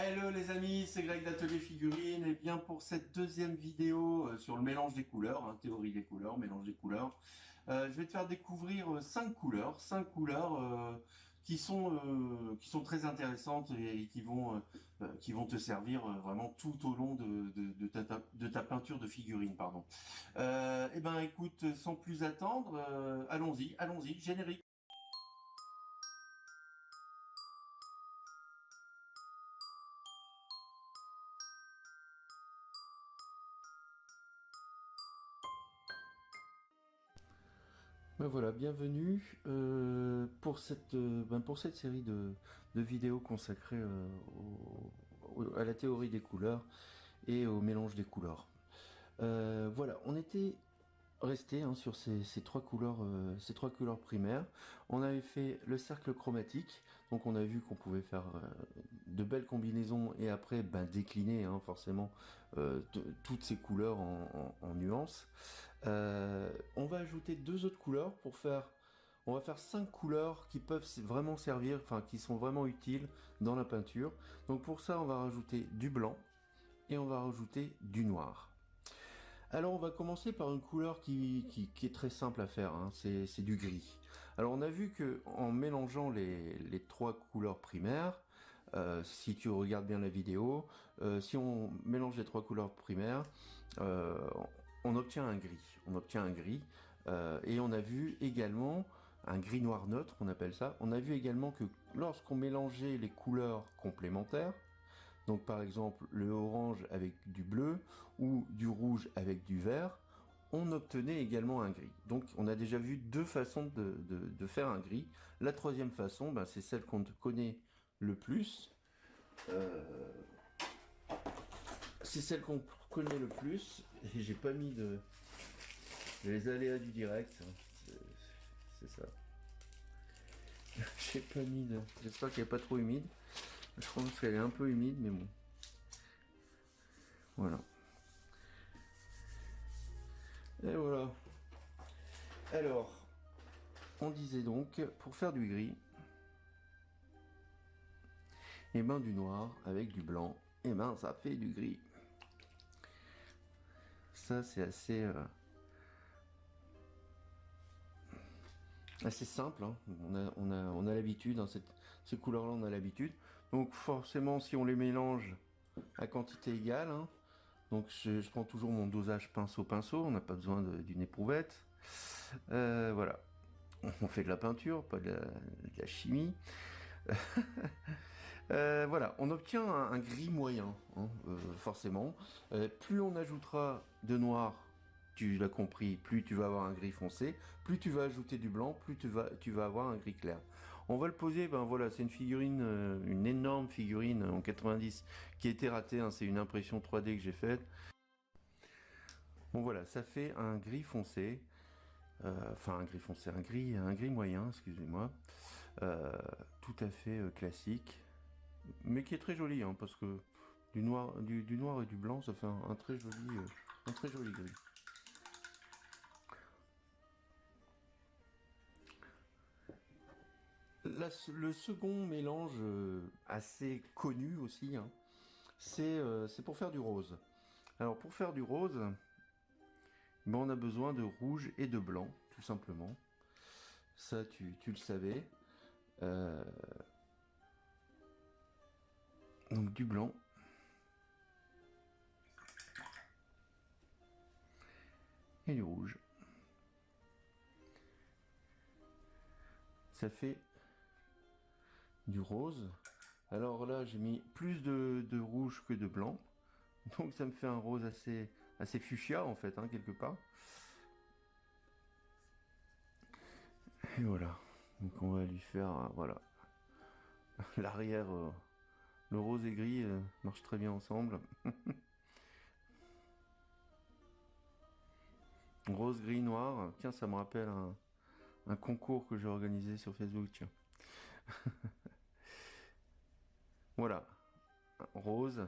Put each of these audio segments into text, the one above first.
Hello les amis, c'est Greg d'Atelier Figurines et bien pour cette deuxième vidéo sur le mélange des couleurs, théorie des couleurs, mélange des couleurs, je vais te faire découvrir cinq couleurs qui sont très intéressantes et qui vont te servir vraiment tout au long de ta peinture de figurines, pardon. Eh ben écoute, sans plus attendre, allons-y, générique. Ben voilà, bienvenue pour cette série de vidéos consacrées à la théorie des couleurs et au mélange des couleurs. Voilà, on était resté sur ces trois couleurs primaires. On avait fait le cercle chromatique, donc on a vu qu'on pouvait faire de belles combinaisons et après décliner forcément toutes ces couleurs en nuances. On va ajouter deux autres couleurs on va faire cinq couleurs qui peuvent vraiment servir, enfin qui sont vraiment utiles dans la peinture. Donc pour ça, on va rajouter du blanc et on va rajouter du noir. Alors on va commencer par une couleur qui est très simple à faire, c'est du gris. Alors on a vu que en mélangeant les trois couleurs primaires, si tu regardes bien la vidéo, si on mélange les trois couleurs primaires, euh, on obtient un gris. On obtient un gris. Et on a vu également un gris noir neutre, on appelle ça. On a vu également que lorsqu'on mélangeait les couleurs complémentaires, donc par exemple le orange avec du bleu ou du rouge avec du vert, on obtenait également un gris. Donc on a déjà vu deux façons de faire un gris. La troisième façon, c'est celle qu'on connaît le plus. Euh, c'est celle qu'on connaît le plus. Et j'ai pas mis de les aléas du direct. C'est ça. J'ai pas mis de. J'espère qu'elle est pas trop humide. Je pense qu'elle est un peu humide, mais bon. Voilà. Et voilà. Alors, on disait donc, pour faire du gris, et du noir avec du blanc, et ça fait du gris. Ça, c'est assez simple. On a l'habitude, ces couleurs-là, on a l'habitude. Donc forcément, si on les mélange à quantité égale, donc je prends toujours mon dosage pinceau, on n'a pas besoin d'une éprouvette. Voilà. On fait de la peinture, pas de la chimie. Voilà, on obtient un gris moyen, forcément. Plus on ajoutera de noir, tu l'as compris, plus tu vas avoir un gris foncé. Plus tu vas ajouter du blanc, plus tu vas avoir un gris clair. On va le poser, voilà, c'est une figurine, une énorme figurine en 90 qui a été ratée, c'est une impression 3D que j'ai faite. Bon voilà, ça fait un gris foncé. Un gris foncé, un gris moyen, excusez-moi. Tout à fait classique, mais qui est très joli, parce que du noir et du blanc, ça fait un très joli gris. Le second mélange assez connu aussi, c'est pour faire du rose. Alors pour faire du rose, on a besoin de rouge et de blanc, tout simplement. Ça, tu le savais. Euh, donc du blanc et du rouge. Ça fait du rose. Alors là, j'ai mis plus de rouge que de blanc. Donc ça me fait un rose assez fuchsia en fait, quelque part. Et voilà. Donc on va lui faire, voilà. L'arrière, le rose et gris marchent très bien ensemble. Rose, gris, noir. Tiens, ça me rappelle un concours que j'ai organisé sur Facebook, tiens. Voilà. Rose.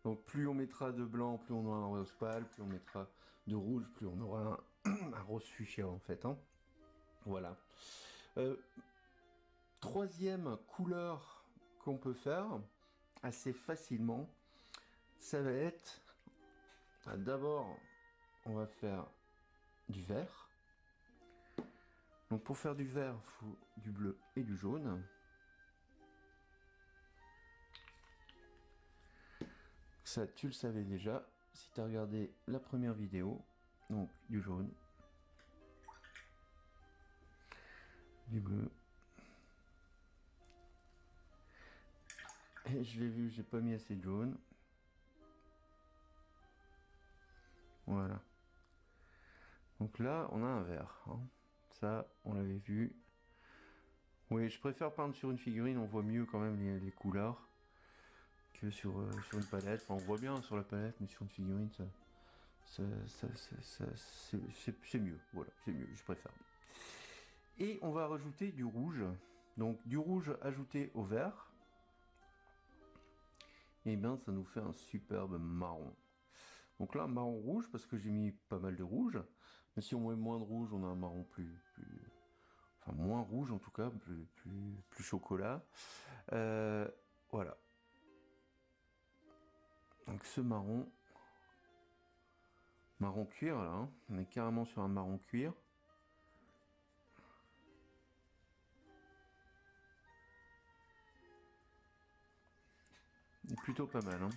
Donc plus on mettra de blanc, plus on aura un rose pâle, plus on mettra de rouge, plus on aura un rose fuchsia en fait. Voilà. Euh, Troisième couleur qu'on peut faire, assez facilement. Ça va être, d'abord, on va faire du vert. Donc pour faire du vert, il faut du bleu et du jaune. Ça, tu le savais déjà si tu as regardé la première vidéo. Donc du jaune, du bleu. Et je l'ai vu, j'ai pas mis assez de jaune. Voilà. Donc là, on a un vert. Hein. Ça, on l'avait vu. Oui, je préfère peindre sur une figurine, on voit mieux quand même les couleurs que sur une palette. Enfin, on voit bien sur la palette, mais sur une figurine, c'est mieux. Voilà, c'est mieux, je préfère. Et on va rajouter du rouge. Donc du rouge ajouté au vert. Et bien, ça nous fait un superbe marron. Donc là, marron rouge, parce que j'ai mis pas mal de rouge. Mais si on met moins de rouge, on a un marron enfin moins rouge en tout cas, plus chocolat. Voilà. Donc ce marron cuir là, hein. On est carrément sur un marron cuir. Il est plutôt pas mal. Hein.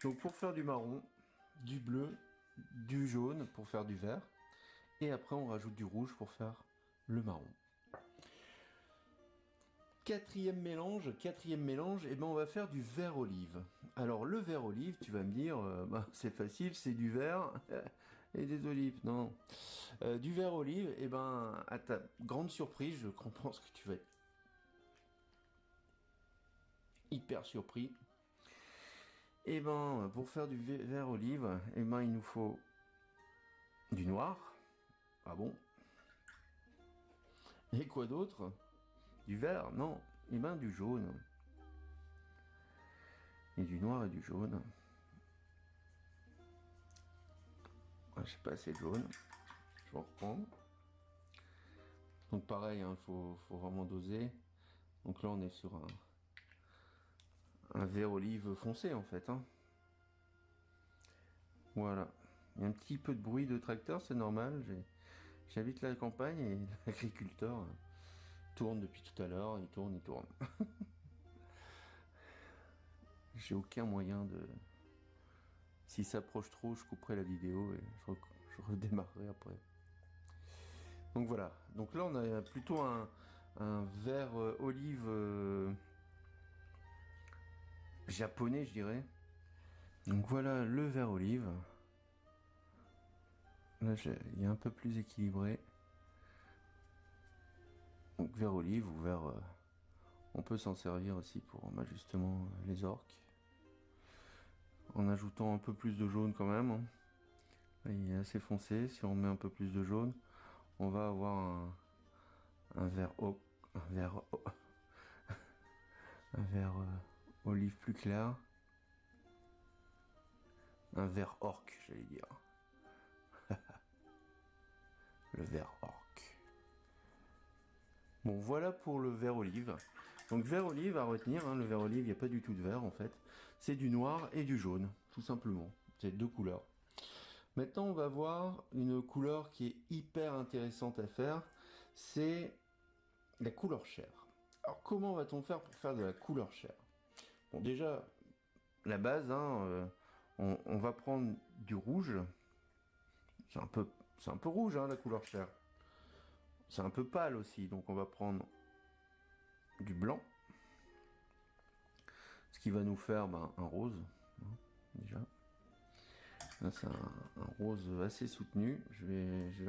Donc pour faire du marron, du bleu, du jaune pour faire du vert. Et après on rajoute du rouge pour faire le marron. Quatrième mélange, et ben on va faire du vert olive. Alors le vert olive, tu vas me dire, c'est facile, c'est du vert et des olives. Non, du vert olive, et ben à ta grande surprise, je pense que tu vas être hyper surpris. Et ben pour faire du vert olive, et ben il nous faut du noir. Ah bon? Et quoi d'autre? Du vert? Non, et ben du jaune. Et du noir et du jaune. J'ai pas assez de jaune. Je vais en reprendre. Donc pareil, il hein, faut vraiment doser. Donc là on est sur un vert olive foncé en fait. Hein. Voilà. Il y a un petit peu de bruit de tracteur, c'est normal. J'habite la campagne et l'agriculteur tourne depuis tout à l'heure. Il tourne. J'ai aucun moyen de... S'il s'approche trop, je couperai la vidéo et je redémarrerai après. Donc voilà. Donc là on a plutôt un vert olive japonais, je dirais. Donc voilà le vert olive. Là, il est un peu plus équilibré. Donc vert olive ou vert... on peut s'en servir aussi pour justement les orques. En ajoutant un peu plus de jaune quand même. Là, il est assez foncé. Si on met un peu plus de jaune, on va avoir un vert un vert olive plus clair. Un vert orc, j'allais dire. Le vert orc. Bon, voilà pour le vert olive. Donc vert olive à retenir, hein, le vert olive, il n'y a pas du tout de vert en fait. C'est du noir et du jaune, tout simplement. C'est deux couleurs. Maintenant, on va voir une couleur qui est hyper intéressante à faire. C'est la couleur chair. Alors comment va-t-on faire pour faire de la couleur chair? Bon, déjà, la base, hein, on va prendre du rouge. C'est un peu rouge, hein, la couleur chair. C'est un peu pâle aussi, donc on va prendre du blanc. Ce qui va nous faire un rose, hein, déjà. Là, c'est un rose assez soutenu. Je vais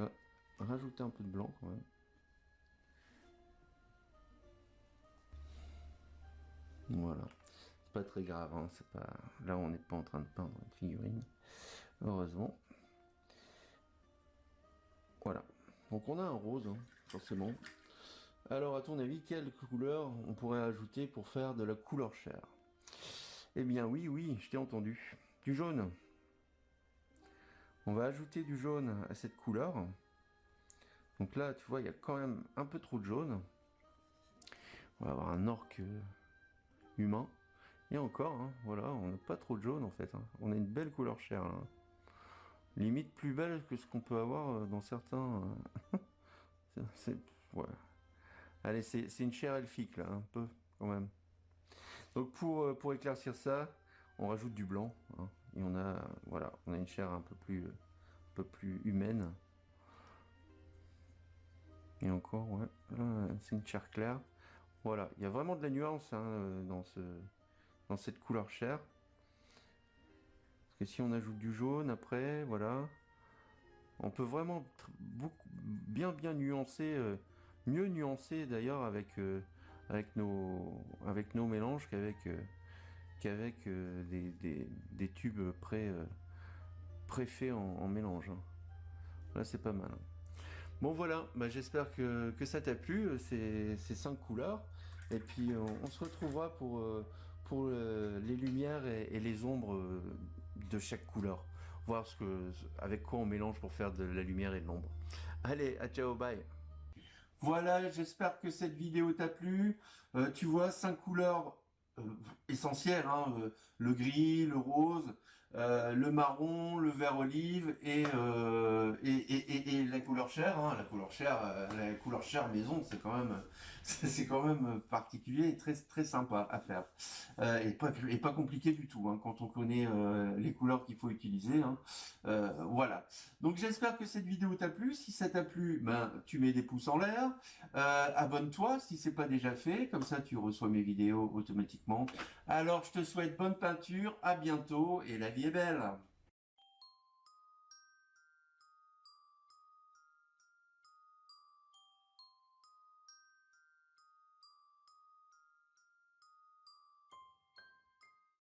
rajouter un peu de blanc quand même. Voilà. C'est pas très grave, hein, c'est pas... Là, on n'est pas en train de peindre une figurine. Heureusement. Voilà. Donc on a un rose, hein, forcément. Alors, à ton avis, quelle couleur on pourrait ajouter pour faire de la couleur chair? Eh bien, oui, je t'ai entendu. Du jaune. On va ajouter du jaune à cette couleur. Donc là, tu vois, il y a quand même un peu trop de jaune. On va avoir un orque humain. Et encore, hein, voilà, on n'a pas trop de jaune en fait. Hein. On a une belle couleur chair. Hein. Limite plus belle que ce qu'on peut avoir dans certains. C'est, ouais. Allez, c'est une chair elfique là, un peu quand même. Donc pour éclaircir ça, on rajoute du blanc. Hein, et on a, voilà, on a une chair un peu plus humaine. Et encore, ouais, là c'est une chair claire. Voilà, il y a vraiment de la nuance hein, dans cette couleur chair. Parce que si on ajoute du jaune après, voilà, on peut vraiment bien nuancer, mieux nuancer d'ailleurs avec nos mélanges qu'avec des tubes préfaits en mélange. Hein. Là c'est pas mal. Bon voilà, bah, j'espère que ça t'a plu, ces 5 couleurs. Et puis on se retrouvera pour les lumières et les ombres de chaque couleur. Voir avec quoi on mélange pour faire de la lumière et de l'ombre. Allez, à ciao, bye. Voilà, j'espère que cette vidéo t'a plu. Tu vois, 5 couleurs euh, essentielles, hein, le gris, le rose, le marron, le vert olive et la couleur chair. Hein, la couleur chair maison, c'est quand même particulier et très sympa à faire. Et pas compliqué du tout hein, quand on connaît les couleurs qu'il faut utiliser. Hein. Voilà. Donc j'espère que cette vidéo t'a plu. Si ça t'a plu, ben tu mets des pouces en l'air. Abonne-toi si c'est pas déjà fait, comme ça tu reçois mes vidéos automatiquement. Alors je te souhaite bonne peinture, à bientôt et la vie est belle.